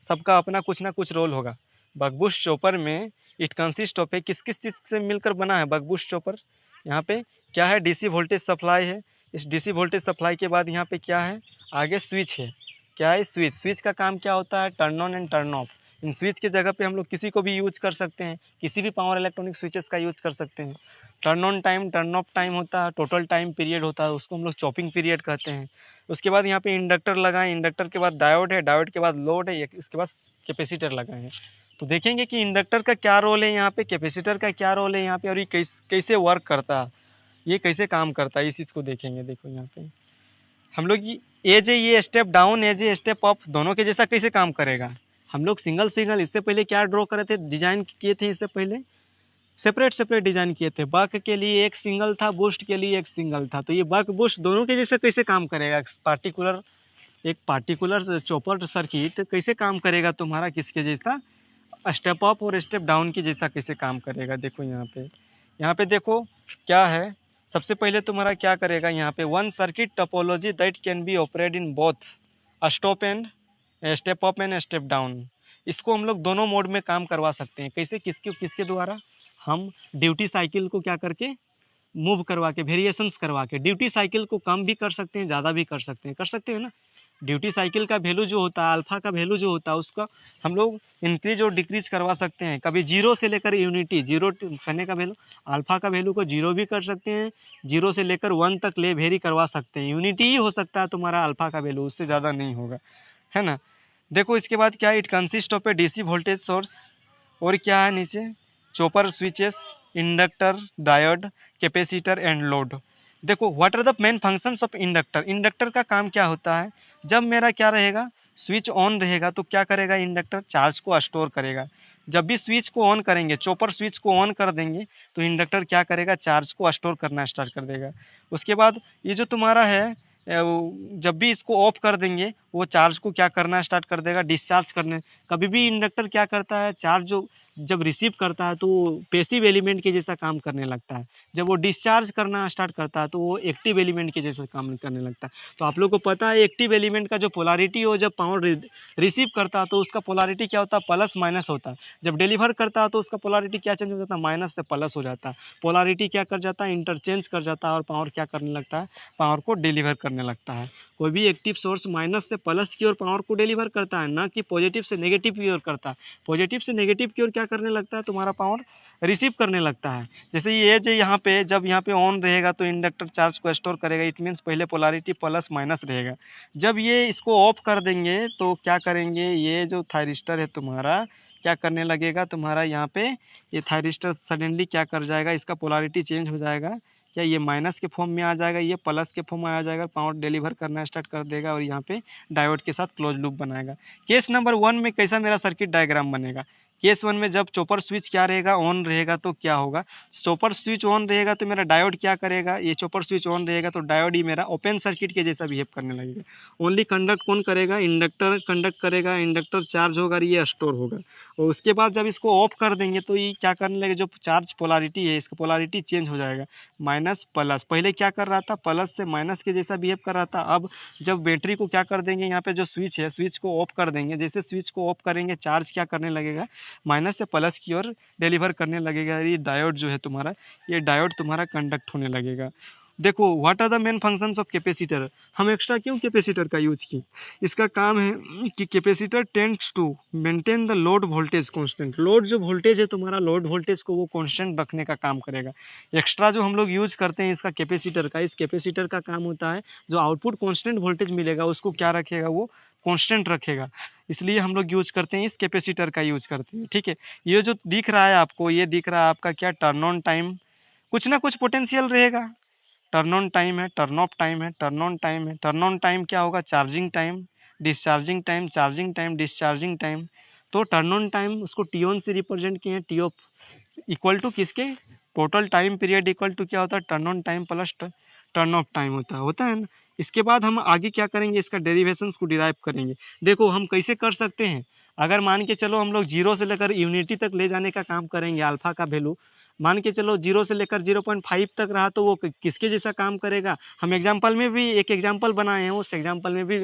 सबका अपना कुछ ना कुछ रोल होगा। बकबूस्ट चॉपर में इट कंसिस्ट ऑफ है, किस किस चीज़ से मिलकर बना है बकबूस्ट चॉपर। यहाँ पे क्या है, डीसी वोल्टेज सप्लाई है। इस डीसी वोल्टेज सप्लाई के बाद यहाँ पे क्या है, आगे स्विच है। क्या है स्विच, स्विच का काम क्या होता है, turn on and turn off. In switch की जगह पे हम लोग किसी को भी यूज कर सकते हैं, किसी भी पावर इलेक्ट्रॉनिक स्विचेस का यूज कर सकते हैं। Turn on time, turn off time होता है, टोटल टाइम पीरियड होता है, उसको हम लोग चॉपिंग पीरियड कहते हैं। उसके बाद यहाँ पे इंडक्टर लगाएं, इंडक्टर के बाद डायोड है, डायोड के बाद लोड है, इसके बाद कैपेसिटर लगाए हैं। तो देखेंगे कि इंडक्टर का क्या रोल है यहाँ पे, कैपेसिटर का क्या रोल है यहाँ पे, और ये कैसे वर्क करता है, ये कैसे काम करता है, इस चीज़ को देखेंगे। देखो यहाँ पे हम लोग ये स्टेप डाउन, ये स्टेप अप, दोनों के जैसा कैसे काम करेगा। हम लोग सिंगल सिंगल इससे पहले क्या ड्रॉ करे थे, डिजाइन किए थे इससे पहले, सेपरेट सेपरेट डिजाइन किए थे। बक के लिए एक सिंगल था, बूस्ट के लिए एक सिंगल था। तो ये बक बूस्ट दोनों के जैसे कैसे काम करेगा, एक पार्टिकुलर चॉपर सर्किट कैसे काम करेगा तुम्हारा, किसके जैसा, स्टेप अप और स्टेप डाउन की जैसा कैसे काम करेगा। देखो यहाँ पे देखो क्या है। सबसे पहले तुम्हारा क्या करेगा, यहाँ पे one circuit topology that can be operate in both stop and step up and step down. इसको हम लोग दोनों मोड में काम करवा सकते हैं। कैसे, किसके किसके द्वारा, हम ड्यूटी साइकिल को क्या करके मूव करवा के, वेरिएशंस करवा के, ड्यूटी साइकिल को कम भी कर सकते हैं, ज़्यादा भी कर सकते हैं ना। ड्यूटी साइकिल का वैल्यू जो होता है, अल्फा का वैल्यू जो होता है, उसका हम लोग इंक्रीज और डिक्रीज करवा सकते हैं। कभी जीरो से लेकर यूनिटी, जीरो करने का वैल्यू, अल्फा का वैल्यू को जीरो भी कर सकते हैं, जीरो से लेकर 1 तक ले वेरी करवा सकते हैं। यूनिटी ही हो सकता है तुम्हारा अल्फा का वैल्यू, उससे ज़्यादा नहीं होगा, है ना। देखो इसके बाद क्या, it consist of a DC voltage source, और क्या है नीचे, chopper switches, inductor, diode, capacitor and load. देखो what are the main functions of inductor. Inductor का काम क्या होता है, जब मेरा क्या रहेगा, स्विच ऑन रहेगा तो क्या करेगा इंडक्टर, चार्ज को स्टोर करेगा। जब भी स्विच को ऑन करेंगे, चॉपर स्विच को ऑन कर देंगे, तो इंडक्टर क्या करेगा, चार्ज को स्टोर करना स्टार्ट कर देगा। उसके बाद ये जो तुम्हारा है, जब भी इसको ऑफ कर देंगे, वो चार्ज को क्या करना स्टार्ट कर देगा, डिस्चार्ज करने। कभी भी इंडक्टर क्या करता है, चार्ज जो जब रिसीव करता है तो वो पैसिव एलिमेंट के जैसा काम करने लगता है। जब वो डिस्चार्ज करना स्टार्ट करता है तो वो एक्टिव एलिमेंट के जैसा काम करने लगता है। तो आप लोग को पता है एक्टिव एलिमेंट का जो पोलैरिटी हो, जब पावर रिसीव करता है तो उसका पोलैरिटी क्या होता है, प्लस माइनस होता है। जब डिलीवर करता है तो उसका पोलैरिटी क्या चेंज हो जाता है, माइनस से प्लस हो जाता है। पोलैरिटी क्या कर जाता है, इंटरचेंज कर जाता है, और पावर क्या करने लगता है, पावर को डिलीवर करने लगता है। कोई भी एक्टिव सोर्स माइनस से प्लस की ओर पावर को डिलीवर करता है, ना कि पॉजिटिव से नेगेटिव की ओर करता है। पॉजिटिव से नेगेटिव की ओर क्या करने लगता है, तुम्हारा पावर रिसीव करने लगता है। जैसे ये जो यहाँ पे, जब यहाँ पे ऑन रहेगा तो इंडक्टर चार्ज को स्टोर करेगा, इट मीन्स पहले पोलैरिटी प्लस माइनस रहेगा। जब ये इसको ऑफ कर देंगे तो क्या करेंगे, ये जो थायरिस्टर है तुम्हारा क्या करने लगेगा, तुम्हारा यहाँ पे ये थायरिस्टर सडनली क्या कर जाएगा, इसका पोलैरिटी चेंज हो जाएगा। क्या ये माइनस के फॉर्म में आ जाएगा, ये प्लस के फॉर्म में आ जाएगा, पावर डिलीवर करना स्टार्ट कर देगा, और यहाँ पे डायोड के साथ क्लोज लूप बनाएगा। केस नंबर 1 में कैसा मेरा सर्किट डायग्राम बनेगा, केस 1 में जब चॉपर स्विच क्या रहेगा, ऑन रहेगा तो क्या होगा, चॉपर स्विच ऑन रहेगा तो मेरा डायोड क्या करेगा, ये चॉपर स्विच ऑन रहेगा तो डायोड ही मेरा ओपन सर्किट के जैसा बिहेव करने लगेगा। ओनली कंडक्ट कौन करेगा, इंडक्टर कंडक्ट करेगा, इंडक्टर चार्ज होगा और ये स्टोर होगा। और उसके बाद जब इसको ऑफ कर देंगे तो ये क्या करने लगेगा, जो चार्ज पोलैरिटी है इसका पोलैरिटी चेंज हो जाएगा, माइनस प्लस। पहले क्या कर रहा था, प्लस से माइनस के जैसा बिहेव कर रहा था। अब जब बैटरी को क्या कर देंगे, यहाँ पे जो स्विच है, स्विच को ऑफ कर देंगे, जैसे स्विच को ऑफ करेंगे, चार्ज क्या करने लगेगा, माइनस से प्लस की ओर डिलीवर करने लगेगा। ये डायोड जो है तुम्हारा, ये डायोड तुम्हारा कंडक्ट होने लगेगा। देखो what are the main functions of capacitor. हम एक्स्ट्रा क्यों कैपेसिटर का यूज किए, इसका काम है कि capacitor tends to maintain the load voltage constant. Load जो वोल्टेज है तुम्हारा, लोड वोल्टेज को वो कांस्टेंट रखने का काम करेगा। एक्स्ट्रा जो हम लोग यूज करते हैं इसका कैपेसिटर का, इस कैपेसिटर का काम होता है जो आउटपुट कांस्टेंट वोल्टेज मिलेगा उसको क्या रखेगा, वो कांस्टेंट रखेगा। इसलिए हम लोग यूज करते हैं, इस कैपेसिटर का यूज करते हैं, ठीक है। ये जो दिख रहा है आपको, ये दिख रहा है आपका क्या, टर्न ऑन टाइम, कुछ ना कुछ पोटेंशियल रहेगा। टर्न ऑन टाइम है, टर्न ऑफ टाइम है, टर्न ऑन टाइम है। टर्न ऑन टाइम क्या होगा, charging time, discharging time, charging time, discharging time. तो टर्न ऑन टाइम उसको टी ऑन से रिप्रेजेंट किए हैं, टी ऑफ इक्वल टू किसके, total time period equal to क्या होता है, turn on time plus turn off time होता है ना। इसके बाद हम आगे क्या करेंगे, इसका डेरिवेशंस को डिराइव करेंगे। देखो हम कैसे कर सकते हैं, अगर मान के चलो हम लोग जीरो से लेकर यूनिटी तक ले जाने का काम करेंगे, अल्फा का वैल्यू मान के चलो 0 से लेकर 0.5 तक रहा तो वो किसके जैसा काम करेगा। हम एग्जाम्पल में भी एक एग्जाम्पल बनाए हैं, उस एग्जाम्पल में भी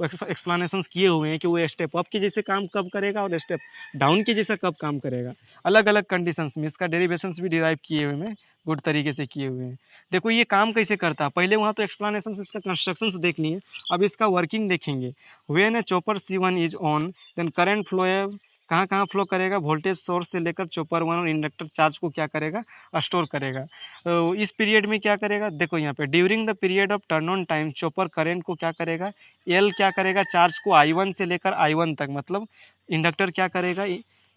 एक्सप्लेनेशन किए हुए हैं कि वो स्टेप अप के जैसे काम कब करेगा और स्टेप डाउन के जैसा कब काम करेगा। अलग अलग कंडीशंस में इसका डेरिवेशंस भी डिराइव किए हुए हैं, गुड तरीके से किए हुए हैं। देखो ये काम कैसे करता है, पहले वहाँ तो एक्सप्लेनेशन इसका कंस्ट्रक्शन देख लिए, अब इसका वर्किंग देखेंगे। When a chopper C1 is on then current flow कहाँ कहाँ फ्लो करेगा, वोल्टेज सोर्स से लेकर चॉपर 1 और इंडक्टर चार्ज को क्या करेगा, स्टोर करेगा। तो इस पीरियड में क्या करेगा, देखो यहाँ पे during the period of turn on time chopper current को क्या करेगा, एल क्या करेगा, चार्ज को I1 से लेकर I1 तक, मतलब इंडक्टर क्या करेगा,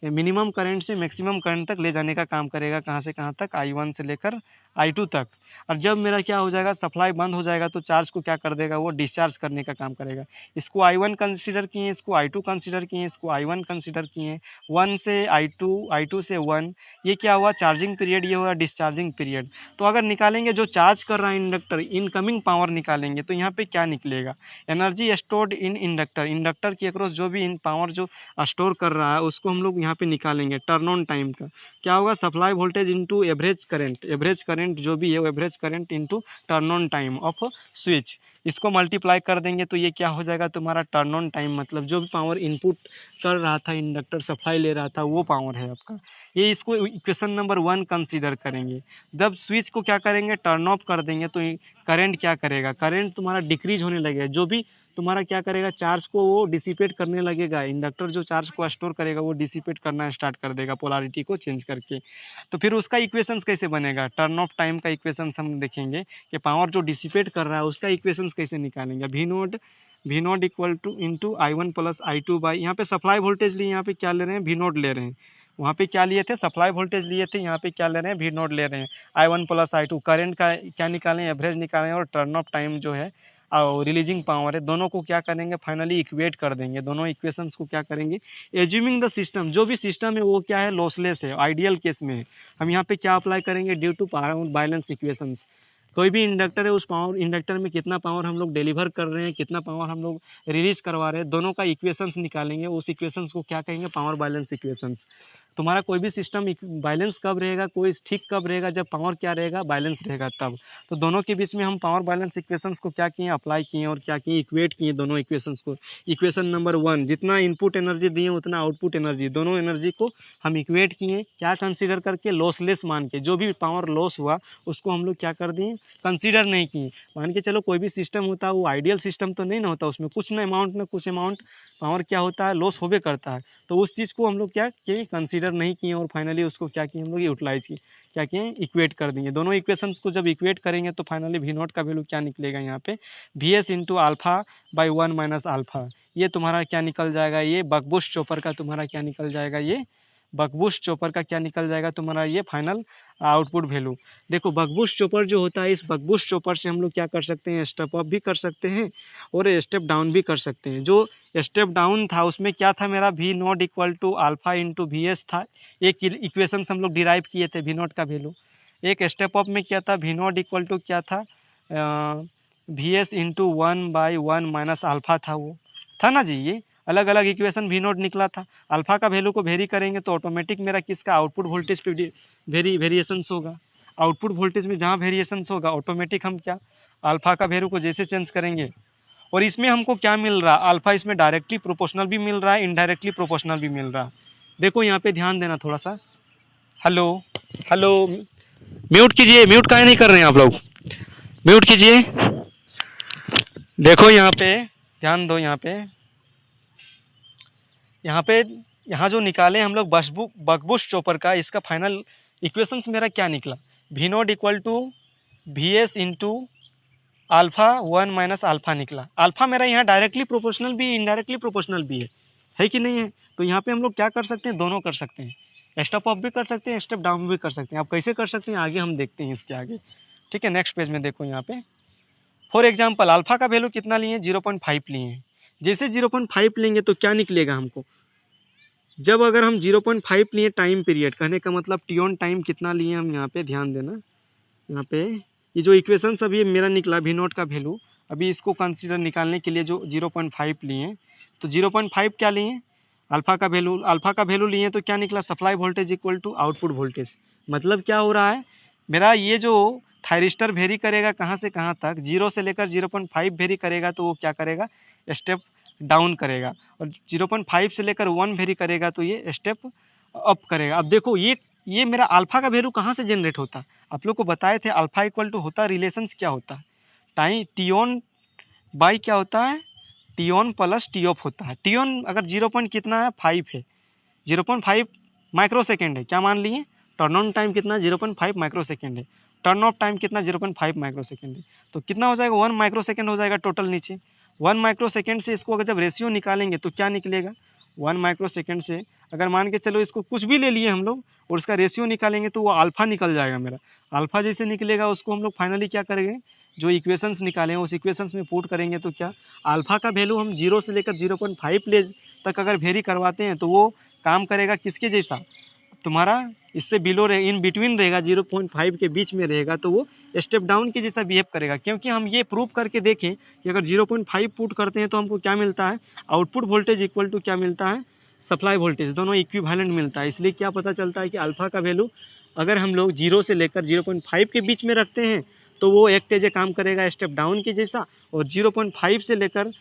मिनिमम करंट से मैक्सिमम करंट तक ले जाने का काम करेगा। कहाँ से कहाँ तक, I1 से लेकर I2 तक। और जब मेरा क्या हो जाएगा, सप्लाई बंद हो जाएगा तो चार्ज को क्या कर देगा, वो डिस्चार्ज करने का काम करेगा। इसको I1 कंसीडर किए, इसको I2 कंसीडर किए, इसको I1 कंसीडर किए। 1 से I2, I2 से 1, ये क्या हुआ, चार्जिंग पीरियड, ये हुआ डिस्चार्जिंग पीरियड। तो अगर निकालेंगे जो चार्ज कर रहा है इंडक्टर, इनकमिंग पावर निकालेंगे तो यहाँ पे क्या निकलेगा, energy stored in inductor, inductor के अक्रॉस जो भी इन पावर जो स्टोर कर रहा है उसको हम लोग यहाँ पे निकालेंगे। टर्न ऑन टाइम का क्या होगा, supply voltage into average current, average current जो भी है वो average current into turn on time off switch, इसको मल्टीप्लाई कर देंगे तो ये क्या हो जाएगा तुम्हारा टर्न ऑन टाइम, मतलब जो भी पावर इनपुट कर रहा था इंडक्टर, सप्लाई ले रहा था, वो पावर है आपका। ये इसको इक्वेशन नंबर 1 कंसीडर करेंगे। जब स्विच को क्या करेंगे, टर्न ऑफ कर देंगे तो करंट क्या करेगा, करंट तुम्हारा डिक्रीज होने लगेगा। जो भी तुम्हारा क्या करेगा, चार्ज को वो डिसिपेट करने लगेगा, इंडक्टर जो चार्ज को स्टोर करेगा वो डिसिपेट करना स्टार्ट कर देगा पोलैरिटी को चेंज करके। तो फिर उसका इक्वेशंस कैसे बनेगा, टर्न ऑफ टाइम का इक्वेशंस हम देखेंगे कि पावर जो डिसिपेट कर रहा है उसका इक्वेशंस कैसे निकालेंगे। V naught equal to into I1 plus I2 by, यहाँ पे सप्लाई वोल्टेज लिए, यहाँ पे क्या ले रहे हैं, वी नोट ले रहे हैं। वहाँ पे क्या लिए थे, सप्लाई वोल्टेज लिए थे, यहाँ पे क्या ले रहे हैं, वी नोट ले रहे हैं। I1 प्लस I2 करंट का क्या निकालें, एवरेज निकालें, और टर्न ऑफ टाइम जो है और रिलीजिंग पावर है, दोनों को क्या करेंगे, फाइनली इक्वेट कर देंगे। दोनों इक्वेशंस को क्या करेंगे, एज्यूमिंग द सिस्टम, जो भी सिस्टम है वो क्या है, लॉसलेस है, आइडियल केस में है। हम यहाँ पे क्या अप्लाई करेंगे, due to power balance equations. कोई भी इंडक्टर है, उस पावर इंडक्टर में कितना पावर हम लोग डिलीवर कर रहे हैं, कितना पावर हम लोग रिलीज करवा रहे हैं, दोनों का इक्वेशंस निकालेंगे। उस इक्वेशंस को क्या कहेंगे, पावर बैलेंस इक्वेशंस। तुम्हारा कोई भी सिस्टम बैलेंस कब रहेगा, कोई ठीक कब रहेगा, जब पावर क्या रहेगा, बैलेंस रहेगा तब। तो दोनों के बीच में हम पावर बैलेंस इक्वेशंस को क्या किए, अप्लाई किए, और क्या किए, इक्वेट किए दोनों इक्वेशंस को। इक्वेशन नंबर 1, जितना इनपुट एनर्जी दिए उतना आउटपुट एनर्जी, दोनों एनर्जी को हम इक्वेट किए, क्या कंसीडर करके, लॉसलेस मान के। जो भी पावर लॉस हुआ उसको हम लोग क्या कर दिए, कंसीडर नहीं किए। मान के चलो कोई भी सिस्टम होता है वो आइडियल सिस्टम तो नहीं ना होता, उसमें कुछ ना कुछ अमाउंट पावर क्या होता है, लॉस होबे करता है। तो उस चीज़ को हम लोग क्या किए, कंसीडर नहीं किए, और फाइनली उसको क्या किए, हम लोग यूटिलाइज किए, क्या किए, इक्वेट कर दिए। दोनों इक्वेशंस को जब इक्वेट करेंगे तो फाइनली वी नॉट का वैल्यू क्या निकलेगा, यहाँ पे VS into alpha by 1 minus alpha. ये तुम्हारा क्या निकल जाएगा, ये बकबूस्ट चॉपर का तुम्हारा क्या निकल जाएगा, ये बकबूस्ट चॉपर का क्या निकल जाएगा तुम्हारा, ये फाइनल आउटपुट वैल्यू। देखो बकबूस्ट चॉपर जो होता है, इस बकबूस्ट चॉपर से हम लोग क्या कर सकते हैं, स्टेप अप भी कर सकते हैं और स्टेप डाउन भी कर सकते हैं। जो स्टेप डाउन था उसमें क्या था मेरा, V naught equal to alpha into VS था। एक इक्वेशन हम लोग डिराइव किए थे वी नॉट का वैल्यू। एक स्टेप अप में क्या था, वी नॉट इक्वल टू क्या था, VS into 1 by 1 minus alpha था, वो था ना जी। ये अलग अलग इक्वेशन वी नॉट निकला था। अल्फा का वैल्यू को वेरी करेंगे तो ऑटोमेटिक मेरा किसका, आउटपुट वोल्टेज पे वेरिएशंस होगा। आउटपुट वोल्टेज में जहाँ वेरिएशंस होगा ऑटोमेटिक हम क्या, अल्फा का वैल्यू को जैसे चेंज करेंगे। और इसमें हमको क्या मिल रहा, अल्फा इसमें डायरेक्टली प्रोपोर्शनल भी मिल रहा है, इनडायरेक्टली प्रोपोर्शनल भी मिल रहा है। देखो यहाँ पे ध्यान देना थोड़ा सा। हेलो हेलो, म्यूट कीजिए, म्यूट काहे नहीं कर रहे हैं आप लोग, म्यूट कीजिए। देखो यहाँ पे ध्यान दो, यहाँ जो निकाले हम लोग बकबूस्ट चॉपर का, इसका फाइनल इक्वेशंस मेरा क्या निकला, V naught equal to VS into alpha 1 minus alpha निकला। अल्फा मेरा यहाँ डायरेक्टली प्रोपोर्शनल भी इनडायरेक्टली प्रोपोर्शनल भी है कि नहीं है। तो यहाँ पे हम लोग क्या कर सकते हैं, दोनों कर सकते हैं, स्टेप अप भी कर सकते हैं, स्टेप डाउन भी कर सकते हैं। आप कैसे कर सकते हैं आगे हम देखते हैं इसके आगे, ठीक है। नेक्स्ट पेज में देखो यहाँ पे फॉर एग्जाम्पल अल्फा का वैल्यू कितना लिए, 0.5 लिए हैं। जैसे 0.5 लेंगे तो क्या निकलेगा हमको, जब अगर हम 0.5 लिए टाइम पीरियड, कहने का मतलब टी ऑन टाइम कितना लिए हम, यहाँ पे ध्यान देना। यहाँ पे ये जो इक्वेशन अभी मेरा निकला वी नॉट का वैल्यू, अभी इसको कंसीडर निकालने के लिए जो 0.5 लिए, तो 0.5 क्या लिए, अल्फा का वैल्यू लिए तो क्या निकला, supply voltage equal to output voltage. मतलब क्या हो रहा है, मेरा ये जो थायरिस्टर वेरी करेगा कहाँ से कहाँ तक, 0 से लेकर 0.5 वेरी करेगा तो वो क्या करेगा, स्टेप डाउन करेगा, और 0.5 से लेकर 1 वेरी करेगा तो ये स्टेप अप करेगा। अब देखो ये मेरा अल्फा का वैल्यू कहाँ से जनरेट होता है, आप लोग को बताए थे अल्फा इक्वल टू होता है, रिलेशंस क्या होता है, टाइम टी ऑन बाई क्या होता है, T on plus T of होता है। टी ऑन अगर 0 पॉइंट कितना है 5 है, 0.5 माइक्रो सेकेंड है, क्या मान लिए, टर्न ऑन टाइम कितना 0.5 माइक्रो सेकेंड है, टर्न ऑफ टाइम कितना 0.5 माइक्रो सेकेंड है, तो कितना हो जाएगा 1 माइक्रो सेकेंड हो जाएगा टोटल नीचे। 1 माइक्रो सेकेंड से इसको अगर जब रेशियो निकालेंगे तो क्या निकलेगा, 1 माइक्रो सेकेंड से अगर मान के चलो इसको कुछ भी ले लिए हम लोग और इसका रेशियो निकालेंगे तो वो अल्फा निकल जाएगा मेरा। अल्फा जैसे निकलेगा उसको हम लोग फाइनली क्या करेंगे, जो इक्वेशंस निकालें उस इक्वेशंस में पुट करेंगे तो क्या, अल्फा का वैल्यू हम 0 से लेकर 0.5 ले तक अगर वेरी करवाते हैं तो वो काम करेगा किसके जैसा, तुम्हारा इससे बिलो रहे, इन बिटवीन रहेगा, 0.5 के बीच में रहेगा तो वो स्टेप डाउन के जैसा बिहेव करेगा। क्योंकि हम ये प्रूव करके देखें कि अगर 0.5 पुट करते हैं तो हमको क्या मिलता है, आउटपुट वोल्टेज इक्वल टू क्या मिलता है, सप्लाई वोल्टेज, दोनों इक्विवेलेंट मिलता है। इसलिए क्या पता चलता है कि अल्फा का वैल्यू अगर हम लोग 0 से लेकर 0.5 के बीच में रखते हैं तो वो एक तेजे काम करेगा स्टेप डाउन के जैसा, और 0.5 से लेकर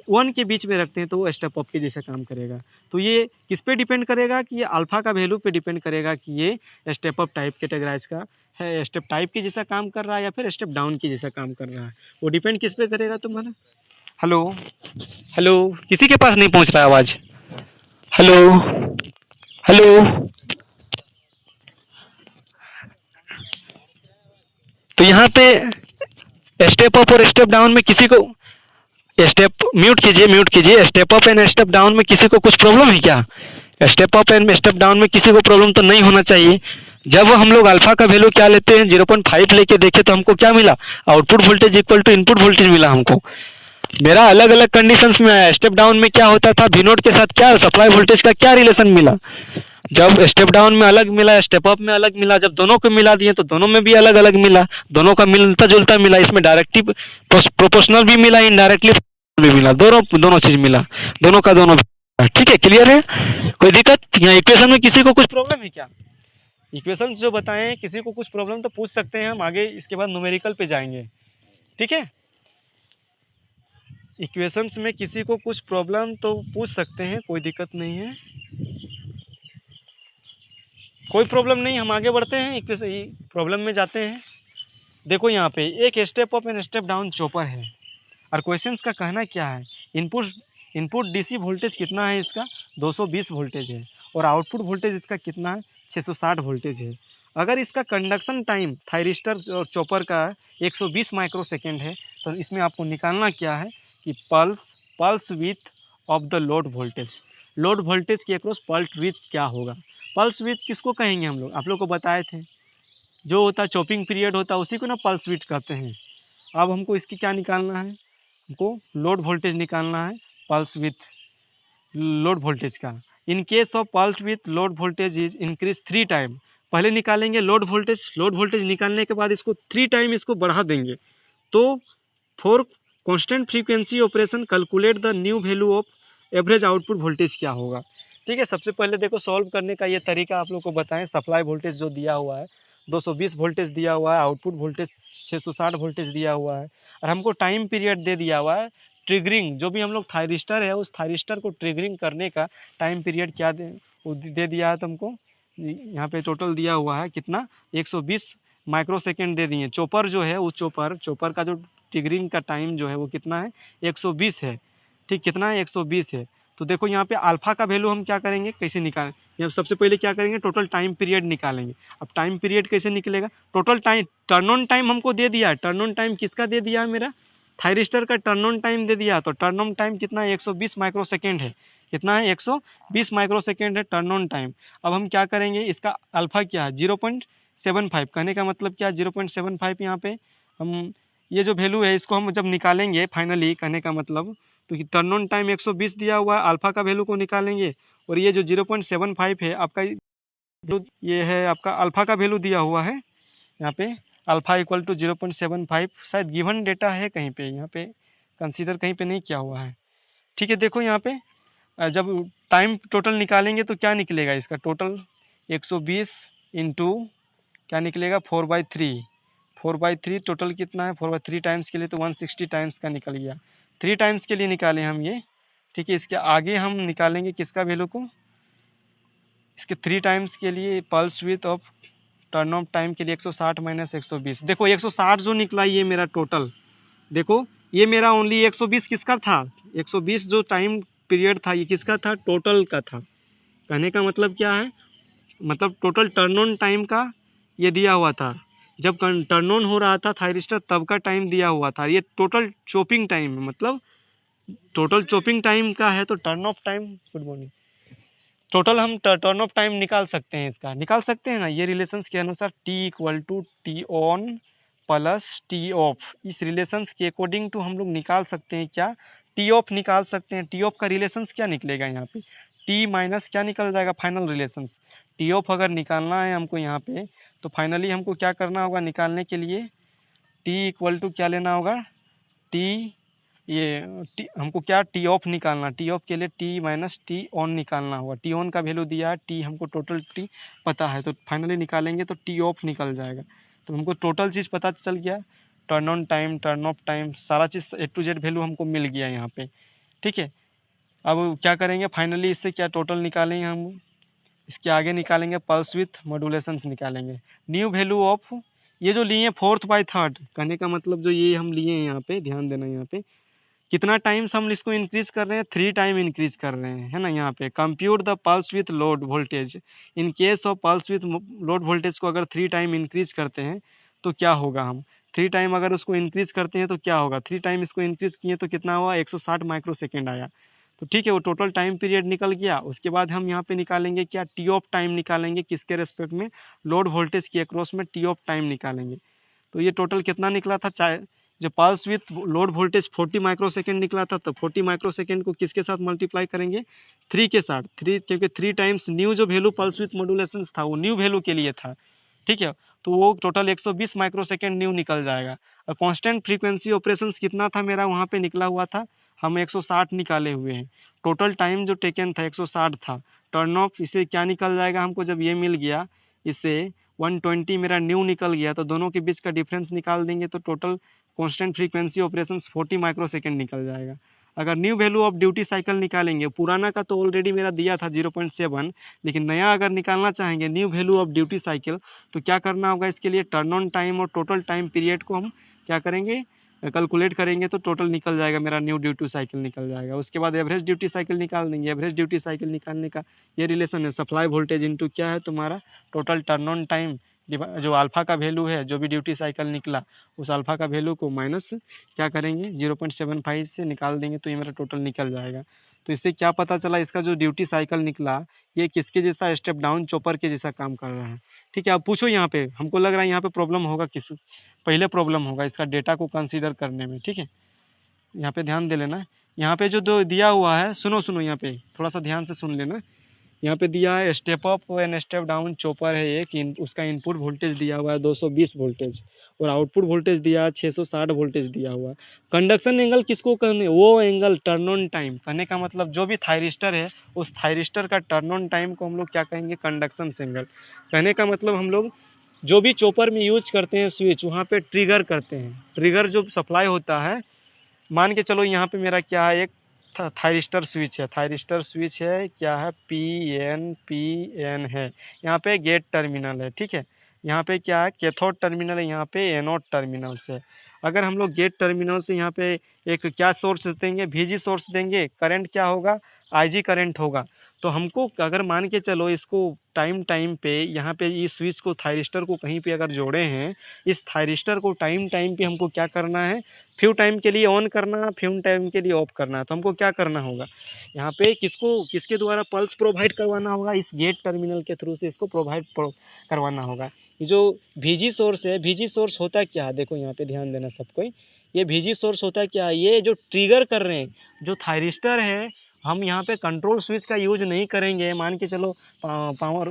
1 के बीच में रखते हैं तो वो स्टेप अप के जैसा काम करेगा। तो ये किस पे डिपेंड करेगा कि ये अल्फा का वैल्यू पे डिपेंड करेगा कि ये स्टेप अप टाइप कैटेगराइज का है, स्टेप टाइप के जैसा काम कर रहा है या फिर स्टेप डाउन के जैसा काम कर रहा है, वो डिपेंड किस पे करेगा तुम्हारा। हेलो हेलो, किसी के पास नहीं पहुंच रहा है आवाज़, हेलो हेलो। तो यहाँ पे स्टेप अप और स्टेप डाउन में किसी को, स्टेप म्यूट कीजिए, step up and step down में किसी को कुछ प्रॉब्लम है क्या, step up and step down में किसी को प्रॉब्लम तो नहीं होना चाहिए। जब हम लोग अल्फा का वैल्यू क्या लेते हैं 0.5 लेके देखे तो हमको क्या मिला, output voltage equal to input voltage मिला हमको। मेरा अलग अलग कंडीशंस में आया, स्टेप डाउन में क्या होता था, V0 के साथ क्या सप्लाई वोल्टेज का क्या रिलेशन मिला, जब स्टेप डाउन में अलग मिला स्टेप अप में अलग मिला, जब दोनों को मिला दिए तो दोनों में भी अलग अलग मिला, दोनों का मिलता जुलता मिला, इसमें डायरेक्टली प्रोपोर्शनल भी मिला, इनडायरेक्टली भी मिला, दोनों दोनों चीज मिला, दोनों का दोनों। ठीक है, क्लियर है, कोई दिक्कत यहाँ इक्वेशन में किसी को कुछ प्रॉब्लम है क्या, इक्वेशन जो बताएं किसी को कुछ प्रॉब्लम तो पूछ सकते हैं हम आगे, इसके बाद न्यूमेरिकल पे जाएंगे। ठीक है, इक्वेशंस में किसी को कुछ प्रॉब्लम तो पूछ सकते हैं, कोई दिक्कत नहीं है, कोई प्रॉब्लम नहीं, हम आगे बढ़ते हैं, इक्वेशन प्रॉब्लम में जाते हैं। देखो यहाँ पे एक step up and step down chopper है और क्वेश्चंस का कहना क्या है, इनपुट डीसी वोल्टेज कितना है इसका 220 वोल्टेज है और आउटपुट वोल्टेज इसका कितना है 660 वोल्टेज है। अगर इसका कंडक्शन टाइम थायरिस्टर और चॉपर का 120 माइक्रो सेकेंड है तो इसमें आपको निकालना क्या है कि pulse width of the load voltage के अक्रॉस पल्स विथ क्या होगा। पल्स विथ किसको कहेंगे हम लोग, आप लोग को बताए थे, जो होता है चॉपिंग पीरियड होता है उसी को ना पल्स विथ कहते हैं। अब हमको इसकी क्या निकालना है, हमको लोड वोल्टेज निकालना है, पल्स विथ लोड वोल्टेज का। In case of pulse with load voltage is increase 3 time, पहले निकालेंगे लोड वोल्टेज निकालने के बाद इसको 3 टाइम इसको बढ़ा देंगे तो for constant frequency operation calculate the new value of average output voltage क्या होगा। ठीक है, सबसे पहले देखो सॉल्व करने का ये तरीका आप लोग को बताएं। सप्लाई वोल्टेज जो दिया हुआ है 220 वोल्टेज दिया हुआ है, आउटपुट वोल्टेज 660 वोल्टेज दिया हुआ है और हमको टाइम पीरियड दे दिया हुआ है, ट्रिगरिंग जो भी हम लोग थायरिस्टर है उस थायरिस्टर को ट्रिगरिंग करने का टाइम पीरियड क्या दे दिया है तुमको, यहाँ पे टोटल दिया हुआ है कितना 120 माइक्रो सेकेंड दे दिए। चॉपर जो है उस चॉपर का जो ट्रिगरिंग का टाइम जो है वो कितना है 120 है। ठीक, कितना है 120 है। तो देखो यहाँ पे अल्फा का वैल्यू हम क्या करेंगे, कैसे निकालें, यहाँ सबसे पहले क्या करेंगे टोटल टाइम पीरियड निकालेंगे। अब टाइम पीरियड कैसे निकलेगा, total time turn on time हमको दे दिया है, टर्न ऑन टाइम किसका दे दिया है, मेरा थायरिस्टर का टर्न ऑन टाइम दे दिया। तो टर्न ऑन टाइम कितना है 120 माइक्रो सेकेंड है, कितना है 120 माइक्रो सेकेंड है टर्न ऑन टाइम। अब हम क्या करेंगे, इसका अल्फा क्या है 0.75, कहने का मतलब क्या 0.75, यहाँ पे हम ये जो वैल्यू है इसको हम जब निकालेंगे फाइनली, कहने का मतलब तो टर्न ऑन टाइम 120 दिया हुआ है, अल्फा का वैल्यू को निकालेंगे और ये जो 0.75 है आपका, ये है आपका अल्फा का वैल्यू दिया हुआ है यहाँ पे, अल्फा इक्वल टू 0.75, शायद गिवन डेटा है कहीं पे, यहाँ पे कंसीडर कहीं पे नहीं किया हुआ है। ठीक है, देखो यहाँ पे जब टाइम टोटल निकालेंगे तो क्या निकलेगा, इसका टोटल 120 इंटू क्या निकलेगा 4/3। 4/3 टोटल कितना है, 4/3 टाइम्स के लिए तो 160 टाइम्स का निकल गया। 3 टाइम्स के लिए निकाले हम ये, ठीक है। इसके आगे हम निकालेंगे किसका वैल्यू को, इसके 3 टाइम्स के लिए pulse width of turn off time के लिए 160 माइनस 120। देखो 160 जो निकला ये मेरा टोटल, देखो ये मेरा ओनली 120 किसका था, 120 जो टाइम पीरियड था ये किसका था, टोटल का था। कहने का मतलब क्या है, मतलब टोटल टर्न ऑन टाइम का ये दिया हुआ था, जब टर्न ऑन हो रहा था थायरिस्टर तब का टाइम दिया हुआ था। ये टोटल चॉपिंग टाइम है, मतलब टोटल चॉपिंग टाइम का है तो turn off time, good morning, total हम टर्न ऑफ टाइम निकाल सकते हैं, इसका निकाल सकते हैं ना ये रिलेशंस के अनुसार, T equal to T on plus T off. इस रिलेशंस के अकॉर्डिंग टू हम लोग निकाल सकते हैं क्या, टी ऑफ निकाल सकते हैं। टी ऑफ का रिलेशंस क्या निकलेगा यहाँ पे, टी माइनस क्या निकल जाएगा, फाइनल रिलेशंस। टी ऑफ अगर निकालना है हमको यहाँ पे तो फाइनली हमको क्या करना होगा, निकालने के लिए टी इक्वल टू क्या लेना होगा, टी हमको क्या टी ऑफ निकालना, टी ऑफ के लिए टी माइनस टी ऑन निकालना होगा। टी ऑन का वैल्यू दिया है, टी हमको टोटल टी पता है, तो फाइनली निकालेंगे तो टी ऑफ निकल जाएगा। तो हमको टोटल चीज़ पता चल गया, turn on time, turn off time, सारा चीज़ A to Z वैल्यू हमको मिल गया यहाँ पे, ठीक है। अब क्या करेंगे फाइनली, इससे क्या टोटल निकालेंगे हम, इसके आगे निकालेंगे पल्स विथ मॉड्यूलेशंस निकालेंगे। न्यू वैल्यू ऑफ ये जो लिए 4/3, कहने का मतलब जो ये हम लिए हैं यहाँ पे, ध्यान देना यहाँ पे कितना टाइम्स हम इसको इंक्रीज कर रहे हैं, 3 टाइम इंक्रीज कर रहे हैं, है ना। यहाँ पे compute the pulse with load voltage, in case of pulse with load voltage को अगर 3 टाइम इंक्रीज करते हैं तो क्या होगा, हम 3 टाइम अगर उसको इंक्रीज करते हैं तो क्या होगा, 3 टाइम इसको इंक्रीज किए तो कितना हुआ, 160 माइक्रो सेकेंड आया। तो ठीक है, वो टोटल टाइम पीरियड निकल गया। उसके बाद हम यहाँ पे निकालेंगे क्या, टी ऑफ टाइम निकालेंगे, किसके रेस्पेक्ट में, लोड वोल्टेज के अक्रॉस में टी ऑफ टाइम निकालेंगे। तो ये टोटल कितना निकला था, चाहे जो pulse with load voltage 40 micro second निकला था, तो 40 माइक्रो सेकेंड को किसके साथ मल्टीप्लाई करेंगे, 3 के साथ, 3, क्योंकि 3 टाइम्स न्यू जो वैल्यू पल्स विथ मॉड्यूलेशन था वो न्यू वैल्यू के लिए था, ठीक है। तो वो टोटल 120 माइक्रो सेकेंड न्यू निकल जाएगा। और कांस्टेंट फ्रीक्वेंसी ऑपरेशंस कितना था मेरा वहाँ पे निकला हुआ था, हम 160 निकाले हुए हैं। टोटल टाइम जो टेकन था 160 था। टर्न ऑफ इसे क्या निकल जाएगा हमको, जब ये मिल गया इससे 120 मेरा न्यू निकल गया, तो दोनों के बीच का डिफरेंस निकाल देंगे तो total constant frequency operations 40 micro second निकल जाएगा। अगर new value of duty cycle निकालेंगे, पुराना का तो ऑलरेडी मेरा दिया था 0.7, लेकिन नया अगर निकालना चाहेंगे new value of duty cycle, तो क्या करना होगा, इसके लिए टर्न ऑन टाइम और टोटल टाइम पीरियड को हम क्या करेंगे, कैलकुलेट करेंगे तो टोटल निकल जाएगा मेरा न्यू ड्यूटी साइकिल निकल जाएगा। उसके बाद एवरेज ड्यूटी साइकिल निकाल देंगे। एवरेज ड्यूटी साइकिल निकालने का ये रिलेशन है, सप्लाई वोल्टेज इनटू क्या है तुम्हारा टोटल टर्न ऑन टाइम, जो अल्फ़ा का वैल्यू है, जो भी ड्यूटी साइकिल निकला उस अल्फ़ा का वैल्यू को माइनस क्या करेंगे 0.75 से निकाल देंगे, तो ये मेरा टोटल निकल जाएगा। तो इससे क्या पता चला, इसका जो ड्यूटी साइकिल निकला ये किसके जैसा, स्टेप डाउन चॉपर के जैसा काम कर रहा है, ठीक है। अब पूछो यहाँ पे, हमको लग रहा है यहाँ पे प्रॉब्लम होगा, पहले प्रॉब्लम होगा इसका डेटा को कंसीडर करने में, ठीक है। यहाँ पे ध्यान दे लेना, यहाँ पे जो दो दिया हुआ है, सुनो यहाँ पे थोड़ा सा ध्यान से सुन लेना। यहाँ पे दिया है step up and step down chopper है एक, उसका इनपुट वोल्टेज दिया हुआ है 220 वोल्टेज और आउटपुट वोल्टेज दिया है 660 वोल्टेज दिया हुआ है। कंडक्शन एंगल किसको कहने, वो एंगल टर्न ऑन टाइम, कहने का मतलब जो भी थायरिस्टर है उस थायरिस्टर का टर्न ऑन टाइम को हम लोग क्या कहेंगे, कंडक्शन एंगल। कहने का मतलब हम लोग जो भी चॉपर में यूज करते हैं स्विच, वहाँ पे ट्रिगर करते हैं, ट्रिगर जो सप्लाई होता है, मान के चलो यहाँ पे मेरा क्या है, एक थायरिस्टर स्विच है, थायरिस्टर स्विच है, क्या है PN है, यहाँ पे गेट टर्मिनल है, ठीक है। यहाँ पे क्या है, कैथोड टर्मिनल है, यहाँ पे एनोड टर्मिनल से। अगर हम लोग गेट टर्मिनल से यहाँ पे एक क्या सोर्स देंगे, VG सोर्स देंगे, करंट क्या होगा, IG करंट होगा। तो हमको अगर मान के चलो इसको टाइम पे यहाँ पे इस स्विच को थायरिस्टर को कहीं पे अगर जोड़े हैं, इस थायरिस्टर को टाइम पे हमको क्या करना है, फ्यू टाइम के लिए ऑन करना, फ्यू टाइम के लिए ऑफ करना है। तो हमको क्या करना होगा, यहाँ पे किसके द्वारा पल्स प्रोवाइड करवाना होगा, इस गेट टर्मिनल के थ्रू से इसको प्रोवाइड करवाना होगा। ये जो VG सोर्स है, VG सोर्स होता क्या है, देखो यहाँ पे ध्यान देना सबको, ये VG सोर्स होता क्या है, ये जो ट्रिगर कर रहे हैं जो थायरिस्टर है, हम यहाँ पे कंट्रोल स्विच का यूज नहीं करेंगे। मान के चलो पावर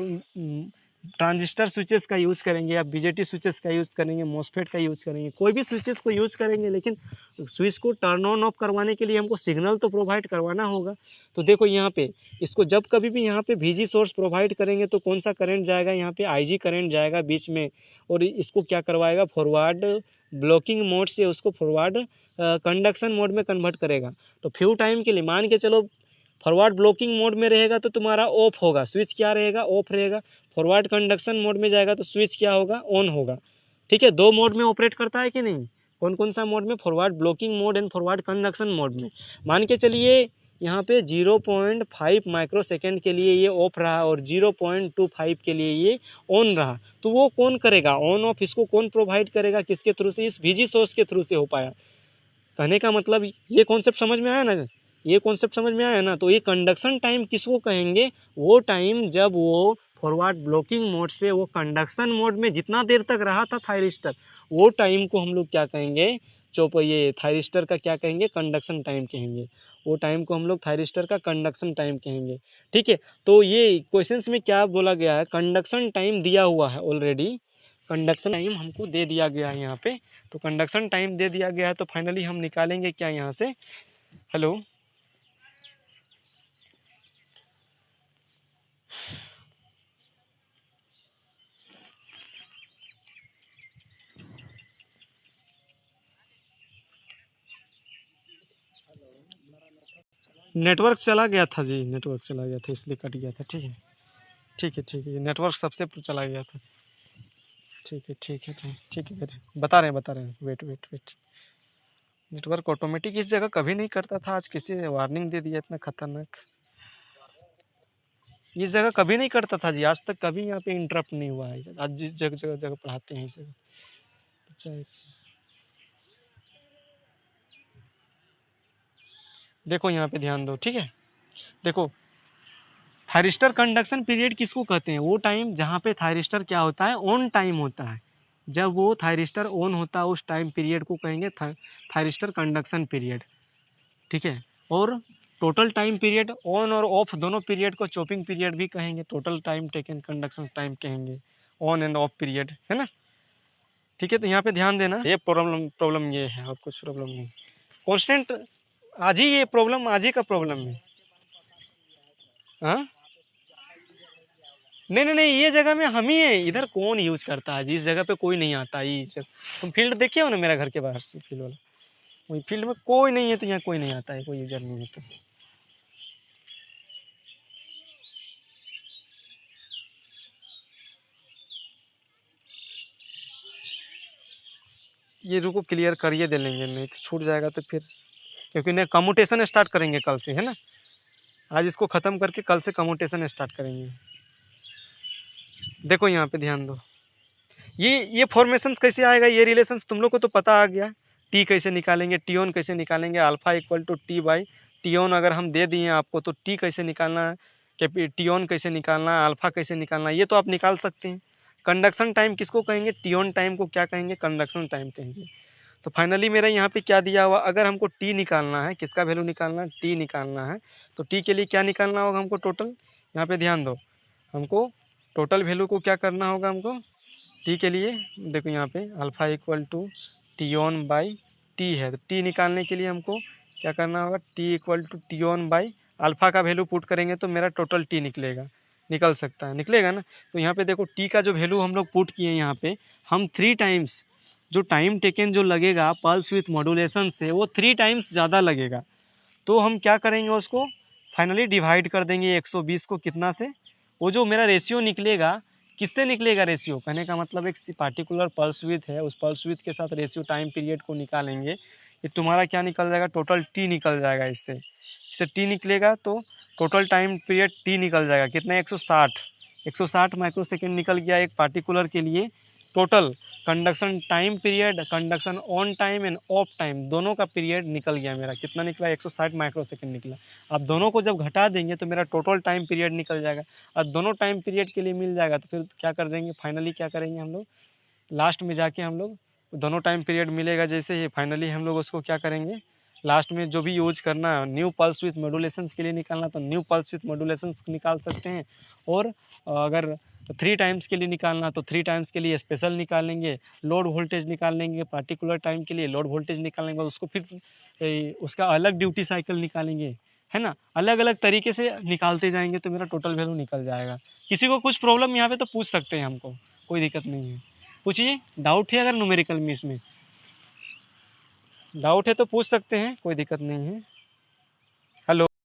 ट्रांजिस्टर स्विचेस का यूज़ करेंगे या बीजेटी स्विचेस का यूज़ करेंगे, मॉसफेट का यूज़ करेंगे, कोई भी स्विचेस को यूज़ करेंगे, लेकिन स्विच को टर्न ऑन ऑफ करवाने के लिए हमको सिग्नल तो प्रोवाइड करवाना होगा। तो देखो यहाँ पे इसको जब कभी भी यहाँ पे VG सोर्स प्रोवाइड करेंगे तो कौन सा करंट जाएगा, यहाँ पे IG करंट जाएगा बीच में, और इसको क्या करवाएगा, फॉरवर्ड ब्लॉकिंग मोड से उसको फॉरवर्ड कंडक्शन मोड में कन्वर्ट करेगा। तो फ्यू टाइम के लिए मान के चलो फॉरवर्ड ब्लॉकिंग मोड में रहेगा तो तुम्हारा ऑफ होगा, स्विच क्या रहेगा, ऑफ रहेगा। फॉरवर्ड कंडक्शन मोड में जाएगा तो स्विच क्या होगा, ऑन होगा। ठीक है, दो मोड में ऑपरेट करता है कि नहीं, कौन कौन सा मोड में, forward blocking mode and forward conduction mode में। मान के चलिए यहाँ पे 0.5 माइक्रोसेकेंड के लिए ये ऑफ रहा और 0.25 के लिए ये ऑन रहा, तो वो कौन करेगा, ऑन ऑफ इसको कौन प्रोवाइड करेगा, किसके थ्रू से, इस VG सोर्स के थ्रू से हो पाया। कहने का मतलब ये कॉन्सेप्ट समझ में आया ना, ये कॉन्सेप्ट समझ में आया ना। तो ये कंडक्शन टाइम किसको कहेंगे, वो टाइम जब वो फॉरवर्ड ब्लॉकिंग मोड से वो कंडक्शन मोड में जितना देर तक रहा था थायरिस्टर, वो टाइम को हम लोग क्या कहेंगे, ये थायरिस्टर का क्या कहेंगे, कंडक्शन टाइम कहेंगे। वो टाइम को हम लोग थायरिस्टर का कंडक्शन टाइम कहेंगे। ठीक है, तो ये क्वेश्चंस में क्या बोला गया है, कंडक्शन टाइम दिया हुआ है ऑलरेडी, कंडक्शन टाइम हमको दे दिया गया है यहाँ पे। तो कंडक्शन टाइम दे दिया गया है, तो फाइनली हम निकालेंगे क्या यहाँ से, हेलो, नेटवर्क चला गया था जी, नेटवर्क चला गया था इसलिए कट गया था। ठीक है ठीक है ठीक है, नेटवर्क सबसे चला गया था। ठीक है ठीक है ठीक है, बता रहे हैं, wait wait wait. Network automatic इस जगह कभी नहीं करता था, आज किसी ने वार्निंग दे दिया इतना खतरनाक। इस जगह कभी नहीं करता था जी, आज तक कभी यहाँ पे इंटरप्ट नहीं हुआ है। आज जिस जगह जगह जगह पढ़ाते हैं इस जगह। अच्छा, देखो यहाँ पे ध्यान दो, ठीक है। देखो थायरिस्टर कंडक्शन पीरियड किसको कहते हैं, वो टाइम जहाँ पे थायरिस्टर क्या होता है, ऑन टाइम होता है। जब वो थायरिस्टर ऑन होता है उस टाइम पीरियड को कहेंगे थायरिस्टर कंडक्शन पीरियड। ठीक है, और टोटल टाइम पीरियड ऑन और ऑफ दोनों पीरियड को चॉपिंग पीरियड भी कहेंगे, total time taken conduction time कहेंगे, ऑन एंड ऑफ पीरियड, है ना। ठीक है, तो यहाँ पे ध्यान देना, ये प्रॉब्लम प्रॉब्लम ये है और कुछ प्रॉब्लम नहीं। कॉन्स्टेंट आज ही, ये प्रॉब्लम आज ही का प्रॉब्लम है। हाँ नहीं नहीं नहीं, ये जगह में हम ही है, इधर कौन यूज करता है, जिस जगह पे कोई नहीं आता है। तुम फील्ड देखे हो ना मेरा घर के बाहर से फील्ड वाला, वही फील्ड में कोई नहीं है, तो यहाँ कोई नहीं आता है, कोई यूजर नहीं है। तो ये रुको क्लियर करिए दे लेंगे, नहीं तो छूट जाएगा तो फिर, क्योंकि नहीं कम्यूटेशन स्टार्ट करेंगे कल से, है ना। आज इसको ख़त्म करके कल से कम्यूटेशन स्टार्ट करेंगे। देखो यहाँ पे ध्यान दो, ये फॉर्मेशन कैसे आएगा, ये रिलेशन तुम लोग को तो पता आ गया। टी कैसे निकालेंगे, टी ऑन कैसे निकालेंगे, alpha equal to T by T on अगर हम दे दिए आपको, तो टी कैसे निकालना है, टी ऑन कैसे निकालना है, अल्फा कैसे निकालना है, ये तो आप निकाल सकते हैं। कंडक्शन टाइम किसको कहेंगे, टी ऑन टाइम को क्या कहेंगे, कंडक्शन टाइम कहेंगे। तो फाइनली मेरा यहाँ पे क्या दिया हुआ, अगर हमको टी निकालना है, किसका वैल्यू निकालना है, टी निकालना है, तो टी के लिए क्या निकालना होगा हमको, टोटल। यहाँ पे ध्यान दो, हमको टोटल वैल्यू को क्या करना होगा हमको, टी के लिए देखो यहाँ पे alpha equal to T on by T है, तो टी निकालने के लिए हमको क्या करना होगा, T equal to T on by alpha का वैल्यू पुट करेंगे तो मेरा टोटल टी निकलेगा, निकल सकता है, निकलेगा ना। तो यहाँ पे देखो टी का जो वैल्यू हम लोग पुट किए यहाँ पे, हम 3 टाइम्स जो टाइम टेकन जो लगेगा पल्स विथ मॉड्यूलेशन से, वो 3 टाइम्स ज़्यादा लगेगा। तो हम क्या करेंगे, उसको फाइनली डिवाइड कर देंगे 120 को कितना से, वो जो मेरा रेशियो निकलेगा, किससे निकलेगा रेशियो, कहने का मतलब एक पार्टिकुलर पल्स विथ है, उस पल्स विथ के साथ रेशियो टाइम पीरियड को निकालेंगे, ये तुम्हारा क्या निकल जाएगा, टोटल टी निकल जाएगा। इससे टी निकलेगा तो टोटल टाइम पीरियड टी निकल जाएगा कितना, 160 माइक्रोसेकेंड निकल गया एक पार्टिकुलर के लिए। Total conduction time period, conduction on time end of time दोनों का पीरियड निकल गया मेरा, कितना निकला, 160 माइक्रोसेकेंड निकला। अब दोनों को जब घटा देंगे तो मेरा टोटल टाइम पीरियड निकल जाएगा। अब दोनों टाइम पीरियड के लिए मिल जाएगा तो फिर क्या कर देंगे, फाइनली क्या करेंगे हम लोग, लास्ट में जाके हम लोग दोनों टाइम पीरियड मिलेगा जैसे ही, फाइनली हम लोग उसको क्या करेंगे, लास्ट में जो भी यूज करना है, न्यू पल्स विथ मॉड्यूलेशंस के लिए निकालना तो न्यू पल्स विथ मॉड्यूलेशंस निकाल सकते हैं, और अगर 3 टाइम्स के लिए निकालना तो 3 टाइम्स के लिए स्पेशल निकालेंगे, लोड वोल्टेज निकालेंगे पार्टिकुलर टाइम के लिए, लोड वोल्टेज निकालेंगे, उसको फिर उसका अलग ड्यूटी साइकिल निकालेंगे, है ना। अलग अलग तरीके से निकालते जाएंगे तो मेरा टोटल वैल्यू निकल जाएगा। किसी को कुछ प्रॉब्लम यहाँ पे तो पूछ सकते हैं हमको, कोई दिक्कत नहीं है, पूछिए। डाउट है अगर न्यूमेरिकल में इसमें डाउट है तो पूछ सकते हैं, कोई दिक्कत नहीं है।